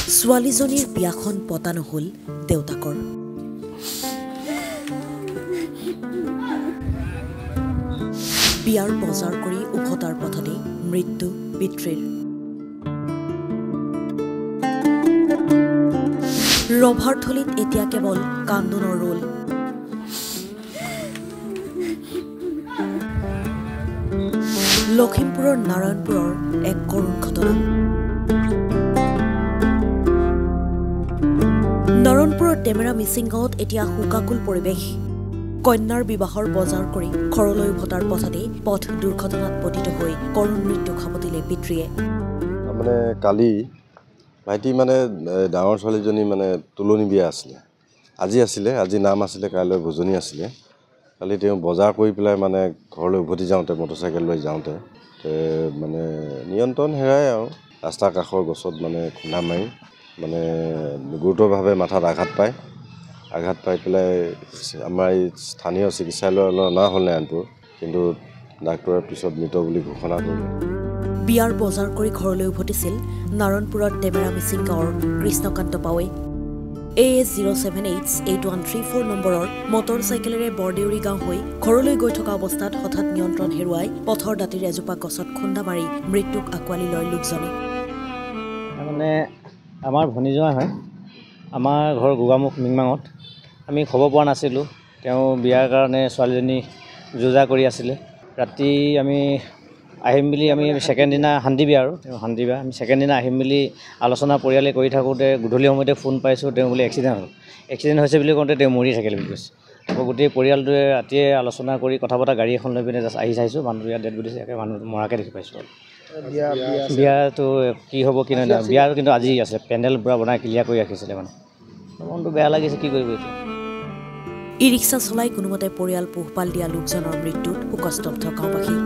ছোৱালীজনীৰ বিয়াখন পতা নহল দেউতাকৰ বিয়াৰ বজাৰ কৰি উভতাৰ পথতে মৃত্যু পিতৃৰ ৰভাৰ থলীত এতিয়া কেৱল কান্দোনৰ ৰোল লখিমপুৰৰ নাৰায়ণপুৰৰ এক কৰুণ ঘটনা নাৰায়ণপুৰৰ টেমেৰা মিচিং গাঁৱত এতিয়া হুকাকুল পৰিৱেশ কন্যাৰ বিবাহৰ বজাৰ কৰি ঘৰলৈ উভতাৰ পথতে পথ দুৰ্ঘটনাত পতিত হৈ কৰুণ মৃত্যু খাবতিলে পিতৃয়ে মানে কালি ভাইটি মানে ডাঙৰ ছোৱালীজনী মানে তুলনি বিয়া আছিলে আজি নাম আছিলে কাইলৈ ভোজনী আছিলে কালি তেওঁ বজাৰ কৰি পেলাই মানে ঘৰলৈ উভতি যাওঁতে মটৰচাইকেল লৈ যাওঁতে মানে নিয়ন্ত্ৰণ হেৰাই আৰু ৰাস্তাৰ কাষৰ গছত মানে খুন্দা মাৰি মানে গুৰুতৰভাৱে মাথাত আঘাত পাই পেলাই আমাৰ এই স্থানীয় চিকিৎসালয়লৈ অনা হ'ল নাৰায়ণপুৰ কিন্তু ডাক্তৰে পিছত মৃত বুলি ঘোষণা কৰিলে বিয়াৰ বজাৰ কৰি ঘৰলৈ উভতিছিল নাৰায়ণপুৰৰ টেমেৰা মিচিং গাঁৱৰ কৃষ্ণকান্ত পাৱে AS0788134 নম্বৰৰ মটৰচাইকেলেৰে বৰদেউৰী গাঁও হৈ ঘৰলৈ গৈ থকা অৱস্থাত হঠাৎ নিয়ন্ত্ৰণ হেৰুৱাই পথৰ দাঁতিৰ এজোপা গছত খুন্দা মাৰি মৃত্যুক আঁকোৱালি লয় লোকজনে মানে আমাৰ ভনীজোৱা হয় আমাৰ ঘৰ গোগামুখ মিংমাঙত আমি খবৰ পোৱা নাছিলোঁ তেওঁ বিয়াৰ কাৰণে ছোৱালীজনী যোজা কৰি আছিলে ৰাতি আমি আহিম বুলি আমি ছেকেণ্ড দিনা শান্তি বিয়া আৰু তেওঁ শান্তি বিয়া আমি ছেকেণ্ড দিনা আহিম বুলি আলোচনা পৰিয়ালে কৰি থাকোঁতে গধূলি সময়তে ফোন পাইছোঁ তেওঁ বোলে এক্সিডেণ্ট হৈছে বুলি কওঁতে তেওঁ মৰি থাকিলে বুলি কৈছে আকৌ গোটেই পৰিয়ালটোৱে ৰাতিয়ে আলোচনা কৰি কথা পতা গাড়ী এখন লৈ পিনে জাষ্ট আহি চাইছোঁ মানুহটো ইয়াত ডেড বডি চাগে মানুহ মৰাকৈ দেখি পাইছোঁ আৰু বিয়াটো কি হ'ব কি নহয় বিয়াটো কিন্তু আজি আছে পেণ্ডেল পূৰা বনাই ক্লিয়াৰ কৰি ৰাখিছিলে মানে মনটো বেয়া লাগিছে কি কৰিব এতিয়া ই ৰিক্সা চলাই কোনোমতে পৰিয়াল পোহপাল দিয়া লোকজনৰ মৃত্যুত শোকস্তব্ধ গাঁওবাসী